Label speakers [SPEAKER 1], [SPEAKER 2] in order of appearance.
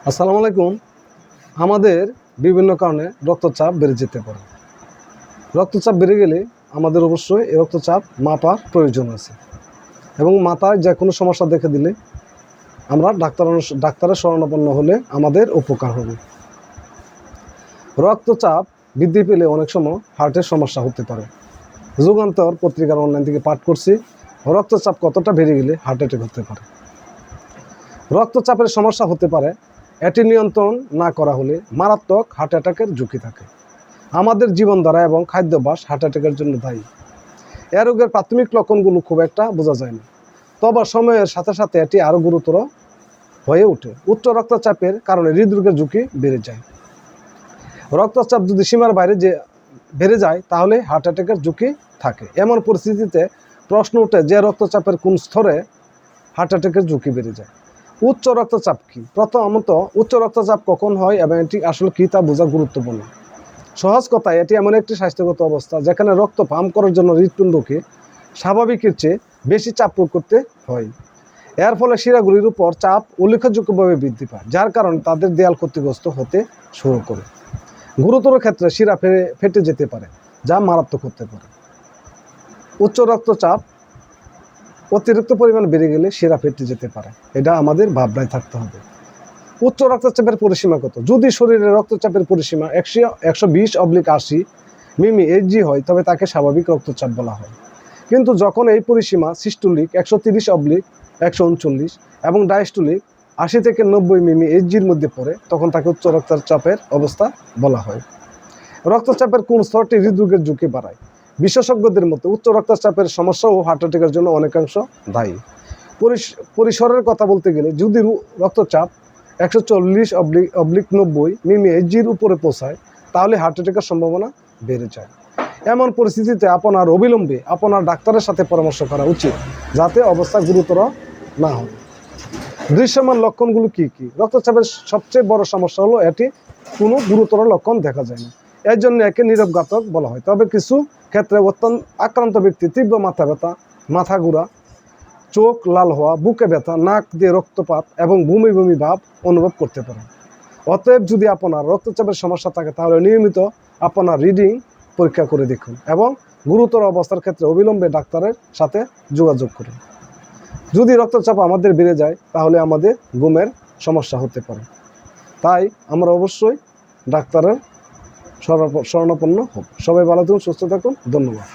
[SPEAKER 1] আসসালামু আলাইকুম। আমাদের বিভিন্ন কারণে রক্তচাপ বেড়ে যেতে পারে। রক্তচাপ বেড়ে গেলে আমাদের অবশ্যই এই রক্তচাপ মাপার প্রয়োজন আছে এবং মাথায় যে কোনো সমস্যা দেখা দিলে আমরা ডাক্তারের শরণাপন্ন হলে আমাদের উপকার হবে। রক্তচাপ বৃদ্ধি পেলে অনেক সময় হার্টের সমস্যা হতে পারে। যুগান্তর পত্রিকার অনলাইন থেকে পাঠ করছি, রক্তচাপ কতটা বেড়ে গেলে হার্ট অ্যাটাক হতে পারে। রক্তচাপের সমস্যা হতে পারে, এটি নিয়ন্ত্রণ না করা হলে মারাত্মক হার্ট অ্যাটাকের ঝুঁকি থাকে। আমাদের জীবনধারা এবং খাদ্যাভ্যাস হার্ট অ্যাটাকের জন্য দায়ী। এ রোগের প্রাথমিক লক্ষণগুলো খুব একটা বোঝা যায় না, তবে সময়ের সাথে সাথে এটি আরও গুরুতর হয়ে ওঠে। উচ্চ রক্তচাপের কারণে হৃদরোগের ঝুঁকি বেড়ে যায়। রক্তচাপ যদি সীমার বাইরে বেড়ে যায় তাহলে হার্ট অ্যাটাকের ঝুঁকি থাকে। এমন পরিস্থিতিতে প্রশ্ন ওঠে যে রক্তচাপের কোন স্তরে হার্ট অ্যাটাকের ঝুঁকি বেড়ে যায়। উচ্চ রক্তচাপ কি? প্রথমত, উচ্চ রক্তচাপ কখন হয় এবং এটি আসলে কী তা বোঝা গুরুত্বপূর্ণ। সহজ কথায়, এটি এমন একটি স্বাস্থ্যগত অবস্থা যেখানে রক্ত পাম্প করার জন্য হৃৎপিণ্ডকে স্বাভাবিকের চেয়ে বেশি চাপ প্রয়োগ করতে হয়। এর ফলে শিরাগুলির উপর চাপ উল্লেখযোগ্যভাবে বৃদ্ধি পায়, যার কারণে তাদের দেয়াল ক্ষতিগ্রস্ত হতে শুরু করে। গুরুতর ক্ষেত্রে শিরা ফেটে যেতে পারে, যা মারাত্মক হতে পারে। উচ্চ রক্তচাপ অতিরিক্ত পরিমাণ বেড়ে গেলে শিরা ফেটে যেতে পারে, এটা আমাদের ভাবনায় থাকতে হবে। উচ্চ রক্তচাপের পরিসীমা কত? যদি শরীরে রক্তচাপের পরিসীমা 120/80 মিমি এইচজি হয় তবে তাকে স্বাভাবিক রক্তচাপ বলা হয়। কিন্তু যখন এই পরিসীমা সিস্টোলিক 130/139 এবং ডায়াস্টোলিক 80 থেকে 90 মিমি এইচজির মধ্যে পড়ে, তখন তাকে উচ্চ রক্তচাপের অবস্থা বলা হয়। রক্তচাপের কোন স্তরটি হৃদরোগের ঝুঁকি বাড়ায়? বিশেষজ্ঞদের মতে উচ্চ রক্তচাপের সমস্যা ও হার্ট অ্যাটাকের জন্য অনেকাংশ দায়ী। পরিসরের কথা বলতে গেলে, যদি রক্তচাপ 140/90 মিমি এইচজির উপরে পৌঁছায় তাহলে হার্ট অ্যাটাকের সম্ভাবনা বেড়ে যায়। এমন পরিস্থিতিতে আপনার অবিলম্বে আপনার ডাক্তারের সাথে পরামর্শ করা উচিত, যাতে অবস্থা গুরুতর না হয়। দৃশ্যমান লক্ষণগুলো কি কি? রক্তচাপের সবচেয়ে বড় সমস্যা হলো এটি কোনো গুরুতর লক্ষণ দেখা যায় না, এর জন্য একে নীরব ঘাতক বলা হয়। তবে কিছু ক্ষেত্রে অত্যন্ত আক্রান্ত ব্যক্তি তীব্র মাথা ব্যথা, মাথা ঘোরা, চোখ লাল হওয়া, বুকে ব্যথা, নাক দিয়ে রক্তপাত এবং বমি বমি ভাব অনুভব করতে পারেন। অতএব যদি আপনার রক্তচাপের সমস্যা থাকে তাহলে নিয়মিত আপনার রিডিং পরীক্ষা করে দেখুন এবং গুরুতর অবস্থার ক্ষেত্রে অবিলম্বে ডাক্তারের সাথে যোগাযোগ করুন। যদি রক্তচাপ আমাদের বেড়ে যায় তাহলে আমাদের ঘুমের সমস্যা হতে পারে, তাই আমরা অবশ্যই ডাক্তারের শরণাপন্ন হব। সবাই ভালো থাকুন, সুস্থ থাকুন। ধন্যবাদ।